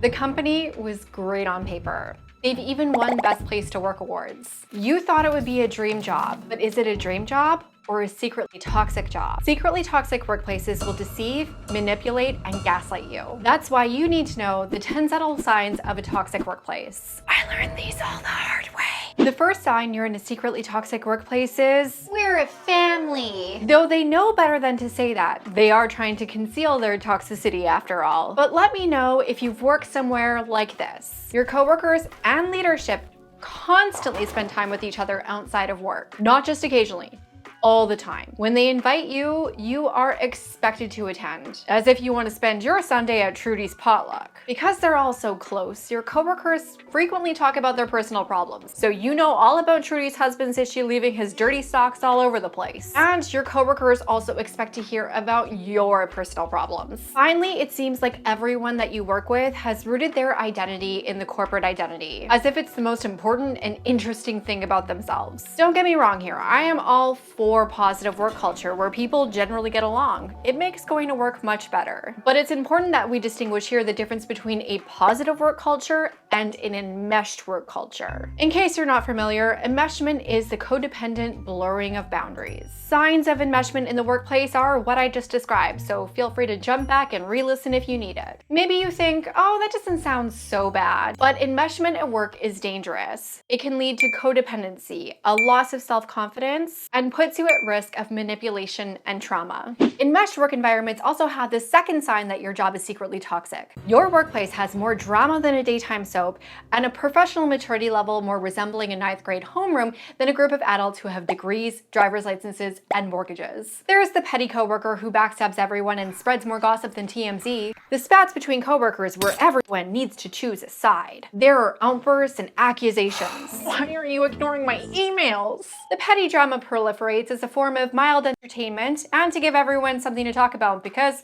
The company was great on paper. They've even won Best Place to Work awards. You thought it would be a dream job, but is it a dream job or a secretly toxic job? Secretly toxic workplaces will deceive, manipulate, and gaslight you. That's why you need to know the 10 subtle signs of a toxic workplace. I learned these all the hard way. The first sign you're in a secretly toxic workplace is, we're a family. Though they know better than to say that, they are trying to conceal their toxicity after all. But let me know if you've worked somewhere like this. Your coworkers and leadership constantly spend time with each other outside of work, not just occasionally. All the time. When they invite you, you are expected to attend, as if you want to spend your Sunday at Trudy's potluck. Because they're all so close, your coworkers frequently talk about their personal problems. So you know all about Trudy's husband's issue leaving his dirty socks all over the place. And your coworkers also expect to hear about your personal problems. Finally, it seems like everyone that you work with has rooted their identity in the corporate identity, as if it's the most important and interesting thing about themselves. Don't get me wrong here, I am all for positive work culture where people generally get along. It makes going to work much better. But it's important that we distinguish here the difference between a positive work culture and an enmeshed work culture. In case you're not familiar, enmeshment is the codependent blurring of boundaries. Signs of enmeshment in the workplace are what I just described, so feel free to jump back and re-listen if you need it. Maybe you think, oh, that doesn't sound so bad, but enmeshment at work is dangerous. It can lead to codependency, a loss of self-confidence, and puts you at risk of manipulation and trauma. Enmeshed work environments also have the second sign that your job is secretly toxic. Your workplace has more drama than a daytime soap and a professional maturity level more resembling a 9th grade homeroom than a group of adults who have degrees, driver's licenses, and mortgages. There's the petty coworker who backstabs everyone and spreads more gossip than TMZ. The spats between coworkers where everyone needs to choose a side. There are outbursts and accusations. Why are you ignoring my emails? The petty drama proliferates as a form of mild entertainment and to give everyone something to talk about because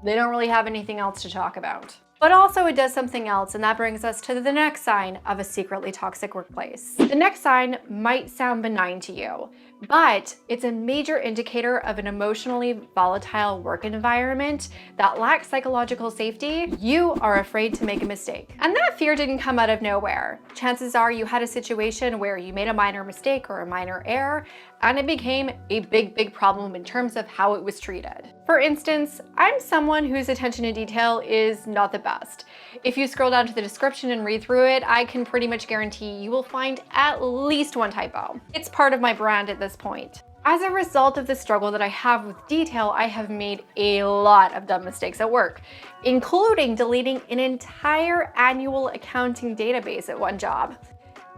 they don't really have anything else to talk about. But also it does something else, and that brings us to the next sign of a secretly toxic workplace. The next sign might sound benign to you, but it's a major indicator of an emotionally volatile work environment that lacks psychological safety. You are afraid to make a mistake. And that fear didn't come out of nowhere. Chances are you had a situation where you made a minor mistake or a minor error, and it became a big problem in terms of how it was treated. For instance, I'm someone whose attention to detail is not the best. If you scroll down to the description and read through it, I can pretty much guarantee you will find at least one typo. It's part of my brand at this point. As a result of the struggle that I have with detail, I have made a lot of dumb mistakes at work, including deleting an entire annual accounting database at one job.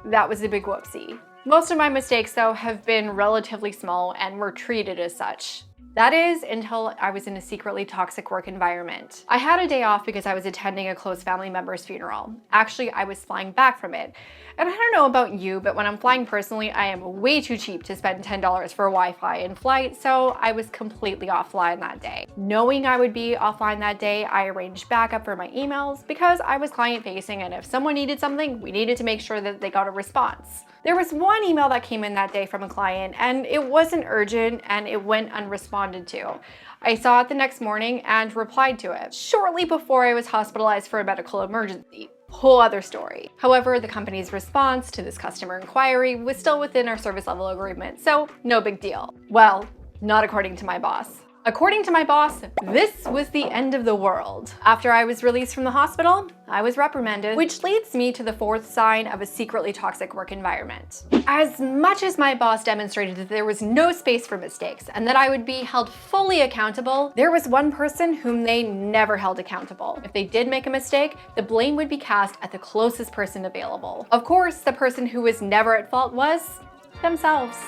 That was a big whoopsie. Most of my mistakes, though, have been relatively small and were treated as such. That is until I was in a secretly toxic work environment. I had a day off because I was attending a close family member's funeral. Actually, I was flying back from it. And I don't know about you, but when I'm flying personally, I am way too cheap to spend $10 for Wi-Fi in flight, so I was completely offline that day. Knowing I would be offline that day, I arranged backup for my emails because I was client-facing, and if someone needed something, we needed to make sure that they got a response. There was one email that came in that day from a client, and it wasn't urgent and it went unresponded to. I saw it the next morning and replied to it shortly before I was hospitalized for a medical emergency. Whole other story. However, the company's response to this customer inquiry was still within our service level agreement, so no big deal. Well, not according to my boss. According to my boss, this was the end of the world. After I was released from the hospital, I was reprimanded, which leads me to the fourth sign of a secretly toxic work environment. As much as my boss demonstrated that there was no space for mistakes and that I would be held fully accountable, there was one person whom they never held accountable. If they did make a mistake, the blame would be cast at the closest person available. Of course, the person who was never at fault was themselves.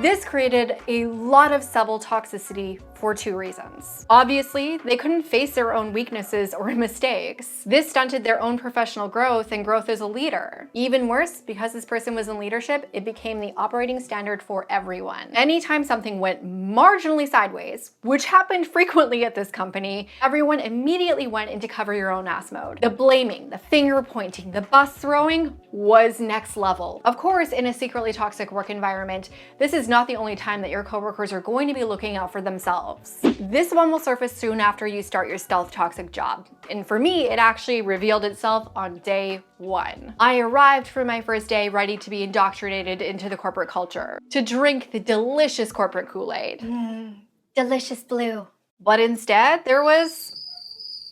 This created a lot of subtle toxicity for two reasons. Obviously, they couldn't face their own weaknesses or mistakes. This stunted their own professional growth and growth as a leader. Even worse, because this person was in leadership, it became the operating standard for everyone. Anytime something went marginally sideways, which happened frequently at this company, everyone immediately went into cover your own ass mode. The blaming, the finger pointing, the bus throwing was next level. Of course, in a secretly toxic work environment, this is not the only time that your coworkers are going to be looking out for themselves. themselves. This one will surface soon after you start your stealth toxic job. And for me, it actually revealed itself on day 1. I arrived for my first day ready to be indoctrinated into the corporate culture, to drink the delicious corporate Kool-Aid. Delicious blue. But instead, there was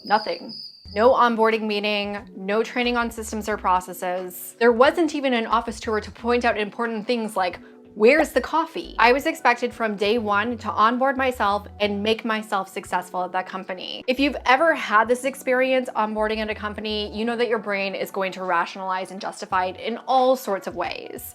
nothing. No onboarding meeting, no training on systems or processes. There wasn't even an office tour to point out important things like, where's the coffee? I was expected from day 1 to onboard myself and make myself successful at that company. If you've ever had this experience onboarding at a company, you know that your brain is going to rationalize and justify it in all sorts of ways.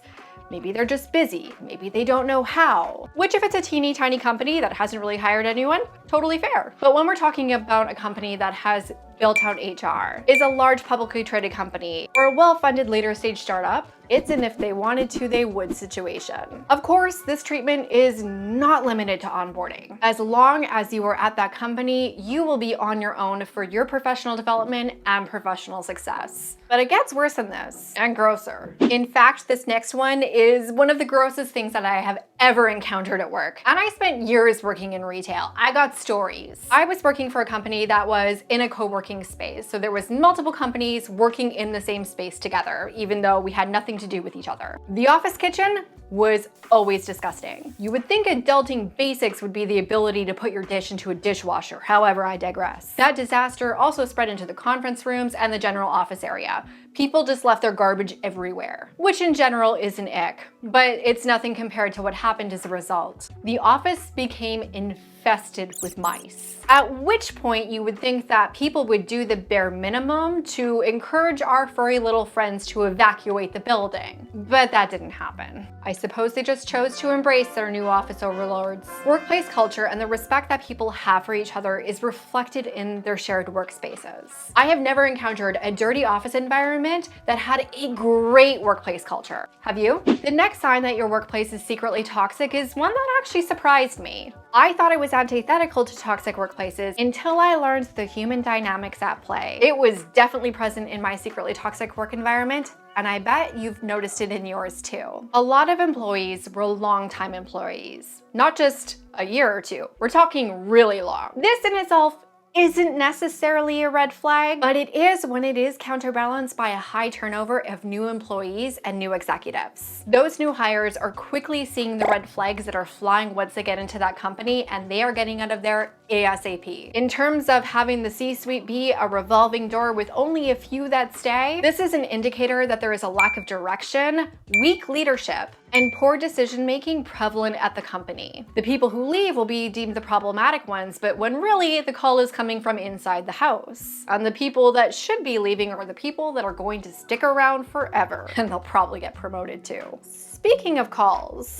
Maybe they're just busy. Maybe they don't know how. Which, if it's a teeny tiny company that hasn't really hired anyone, totally fair. But when we're talking about a company that has built out HR, is a large publicly traded company, or a well-funded later stage startup, it's an if they wanted to, they would situation. Of course, this treatment is not limited to onboarding. As long as you are at that company, you will be on your own for your professional development and professional success. But it gets worse than this, and grosser. In fact, this next one is one of the grossest things that I have ever encountered at work. And I spent years working in retail. I got stories. I was working for a company that was in a co-working space. So there was multiple companies working in the same space together, even though we had nothing to do with each other. The office kitchen was always disgusting. You would think adulting basics would be the ability to put your dish into a dishwasher. However, I digress. That disaster also spread into the conference rooms and the general office area. People just left their garbage everywhere, which in general is an ick, but it's nothing compared to what happened as a result. The office became infested with mice. At which point you would think that people would do the bare minimum to encourage our furry little friends to evacuate the building. But that didn't happen. I suppose they just chose to embrace their new office overlords. Workplace culture and the respect that people have for each other is reflected in their shared workspaces. I have never encountered a dirty office environment that had a great workplace culture. Have you? The next sign that your workplace is secretly toxic is one that actually surprised me. I thought it was antithetical to toxic workplaces until I learned the human dynamics at play. It was definitely present in my secretly toxic work environment, and I bet you've noticed it in yours too. A lot of employees were longtime employees, not just a year or two. We're talking really long. This in itself isn't necessarily a red flag, but it is when it is counterbalanced by a high turnover of new employees and new executives. Those new hires are quickly seeing the red flags that are flying once they get into that company, and they are getting out of there ASAP. In terms of having the C-suite be a revolving door with only a few that stay, this is an indicator that there is a lack of direction, weak leadership, and poor decision-making prevalent at the company. The people who leave will be deemed the problematic ones, but when really the call is coming from inside the house. And the people that should be leaving are the people that are going to stick around forever, and they'll probably get promoted too. Speaking of calls,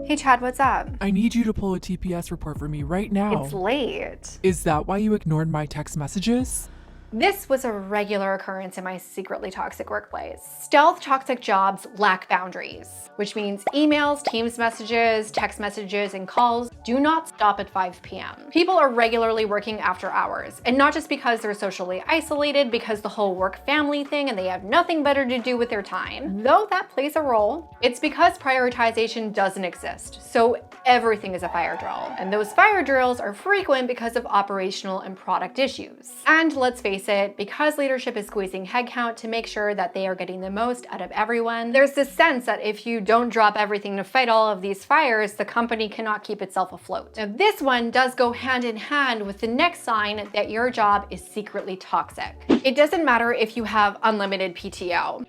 hey Chad, what's up? I need you to pull a TPS report for me right now. It's late. Is that why you ignored my text messages? This was a regular occurrence in my secretly toxic workplace. Stealth toxic jobs lack boundaries, which means emails, Teams messages, text messages, and calls do not stop at 5 p.m. People are regularly working after hours, and not just because they're socially isolated, because the whole work-family thing and they have nothing better to do with their time. Though that plays a role, it's because prioritization doesn't exist, so everything is a fire drill. And those fire drills are frequent because of operational and product issues. And let's face it, because leadership is squeezing headcount to make sure that they are getting the most out of everyone, there's this sense that if you don't drop everything to fight all of these fires, the company cannot keep itself afloat. Now, this one does go hand in hand with the next sign that your job is secretly toxic. It doesn't matter if you have unlimited PTO,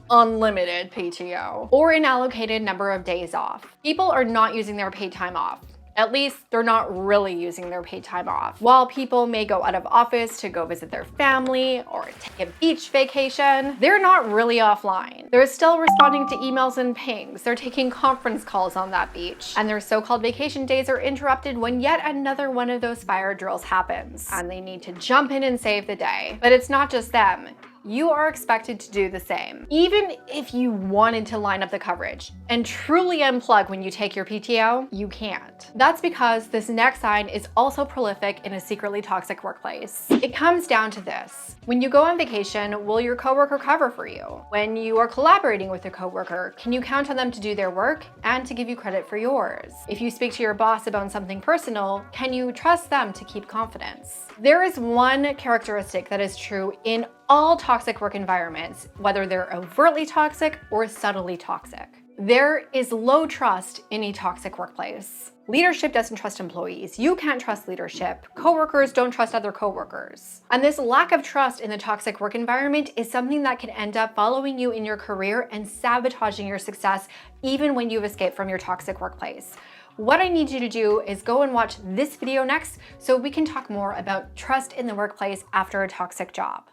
unlimited PTO, or an allocated number of days off. People are not using their paid time off. At least they're not really using their paid time off. While people may go out of office to go visit their family or take a beach vacation, they're not really offline. They're still responding to emails and pings. They're taking conference calls on that beach. And their so-called vacation days are interrupted when yet another one of those fire drills happens. And they need to jump in and save the day. But it's not just them. you are expected to do the same. Even if you wanted to line up the coverage and truly unplug when you take your PTO, you can't. That's because this next sign is also prolific in a secretly toxic workplace. It comes down to this. When you go on vacation, will your coworker cover for you? When you are collaborating with a coworker, can you count on them to do their work and to give you credit for yours? If you speak to your boss about something personal, can you trust them to keep confidence? There is one characteristic that is true in all toxic work environments, whether they're overtly toxic or subtly toxic. There is low trust in a toxic workplace. Leadership doesn't trust employees. You can't trust leadership. Coworkers don't trust other coworkers. And this lack of trust in the toxic work environment is something that can end up following you in your career and sabotaging your success even when you've escaped from your toxic workplace. What I need you to do is go and watch this video next so we can talk more about trust in the workplace after a toxic job.